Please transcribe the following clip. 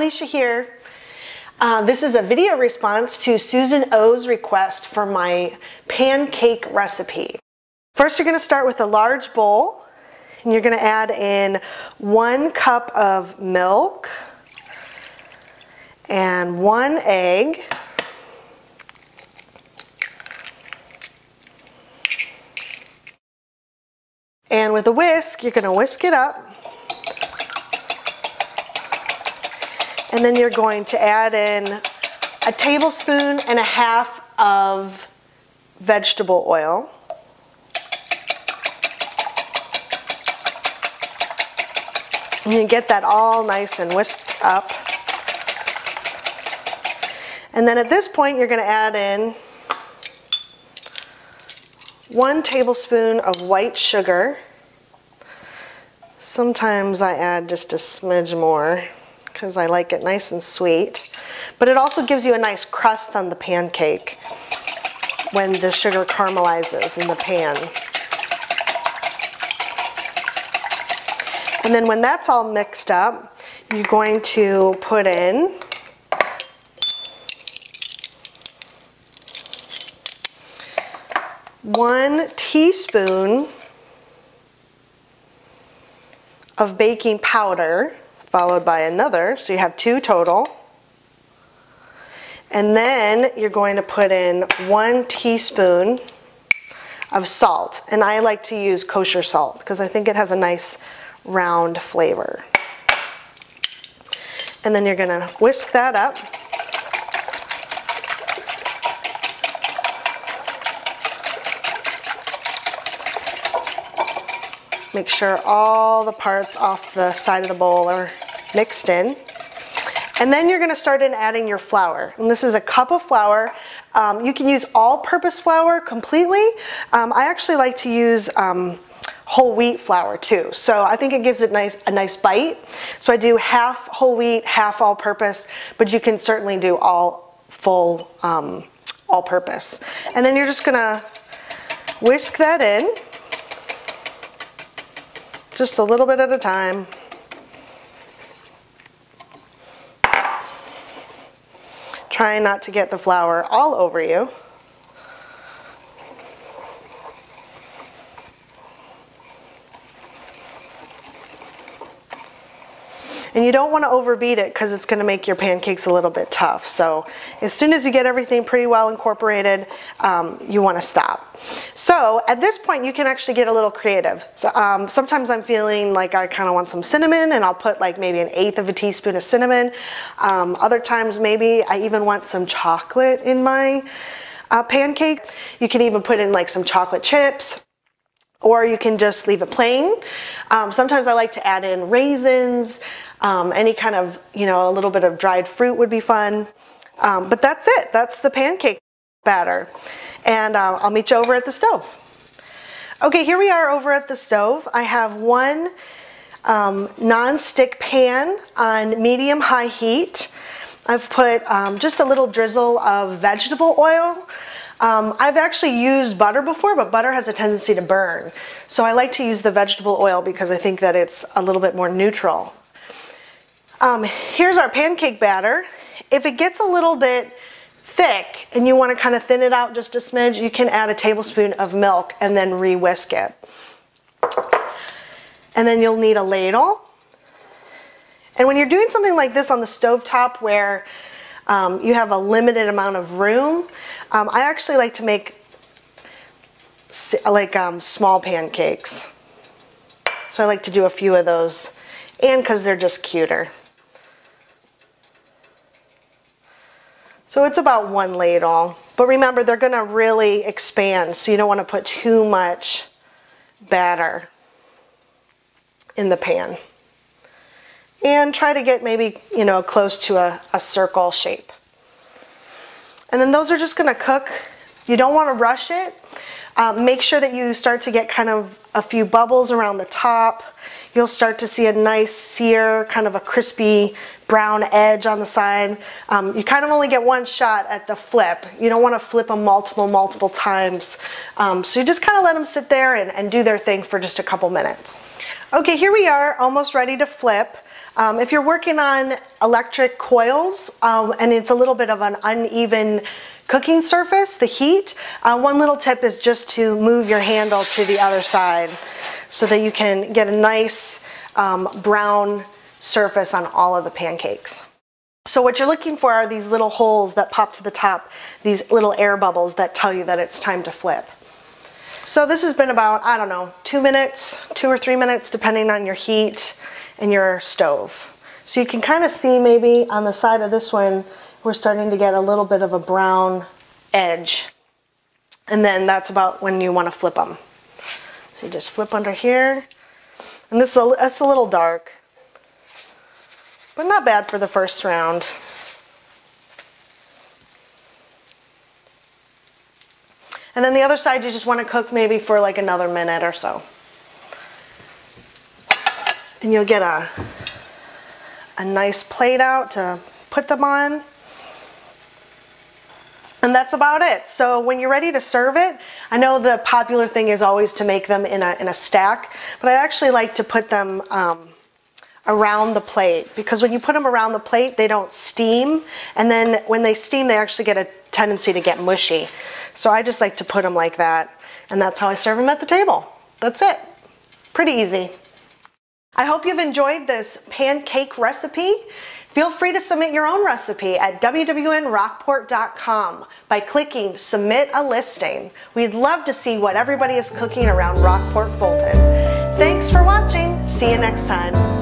Alicia here. This is a video response to Susan O's request for my pancake recipe. First, you're going to start with a large bowl, and you're going to add in 1 cup of milk and 1 egg. And with a whisk, you're going to whisk it up. And then you're going to add in 1.5 tablespoons of vegetable oil. And you get that all nice and whisked up. And then at this point, you're going to add in 1 tablespoon of white sugar. Sometimes I add just a smidge more because I like it nice and sweet. But it also gives you a nice crust on the pancake when the sugar caramelizes in the pan. And then when that's all mixed up, you're going to put in one teaspoon of baking powder, followed by another, so you have 2 total. And then you're going to put in 1 teaspoon of salt. And I like to use kosher salt because I think it has a nice round flavor. And then you're going to whisk that up. Make sure all the parts off the side of the bowl are mixed in. And then you're going to start in adding your flour. And this is a cup of flour. You can use all-purpose flour completely. I actually like to use whole wheat flour too. So I think it gives it a nice bite. So I do half whole wheat, half all-purpose, but you can certainly do all full all-purpose. And then you're just going to whisk that in. Just a little bit at a time. Try not to get the flour all over you. And you don't want to overbeat it because it's going to make your pancakes a little bit tough. So as soon as you get everything pretty well incorporated, you want to stop. So at this point, you can actually get a little creative. So sometimes I'm feeling like I kind of want some cinnamon, and I'll put like maybe 1/8 teaspoon of cinnamon. Other times maybe I even want some chocolate in my pancake. You can even put in like some chocolate chips. Or you can just leave it plain. Sometimes I like to add in raisins, any kind of, a little bit of dried fruit would be fun. But that's it. That's the pancake batter. And I'll meet you over at the stove. Okay, here we are over at the stove. I have one non-stick pan on medium-high heat. I've put just a little drizzle of vegetable oil. I've actually used butter before, but butter has a tendency to burn. So I like to use the vegetable oil because I think that it's a little bit more neutral. Here's our pancake batter. If it gets a little bit thick and you want to kind of thin it out just a smidge, you can add 1 tablespoon of milk and then re-whisk it. And then you'll need a ladle. And when you're doing something like this on the stovetop where you have a limited amount of room, I actually like to make small pancakes. So I like to do a few of those, and because they're just cuter. So it's about 1 ladle. But remember, they're going to really expand, so you don't want to put too much batter in the pan. And try to get maybe, close to a circle shape. And then those are just going to cook. You don't want to rush it. Make sure that you start to get kind of a few bubbles around the top. You'll start to see a nice sear, kind of a crispy brown edge on the side. You kind of only get 1 shot at the flip. You don't want to flip them multiple times. So you just kind of let them sit there and do their thing for just a couple minutes. Okay, here we are, almost ready to flip. If you're working on electric coils and it's a little bit of an uneven cooking surface, the heat, one little tip is just to move your handle to the other side so that you can get a nice brown surface on all of the pancakes. So what you're looking for are these little holes that pop to the top, these little air bubbles that tell you that it's time to flip. So this has been about, I don't know, 2 minutes, 2 or 3 minutes, depending on your heat and your stove. So you can kind of see maybe on the side of this one, we're starting to get a little bit of a brown edge. And then that's about when you want to flip them. So you just flip under here. And this is that's a little dark, but not bad for the first round. And then the other side you just want to cook maybe for like another minute or so. And you'll get a nice plate out to put them on. And that's about it. So when you're ready to serve it, I know the popular thing is always to make them in a stack, but I actually like to put them around the plate, because when you put them around the plate, they don't steam, and then when they steam, they actually get a tendency to get mushy. So I just like to put them like that, and that's how I serve them at the table. That's it. Pretty easy. I hope you've enjoyed this pancake recipe. Feel free to submit your own recipe at WWNRockport.com by clicking Submit a Listing. We'd love to see what everybody is cooking around Rockport Fulton. Thanks for watching. See you next time.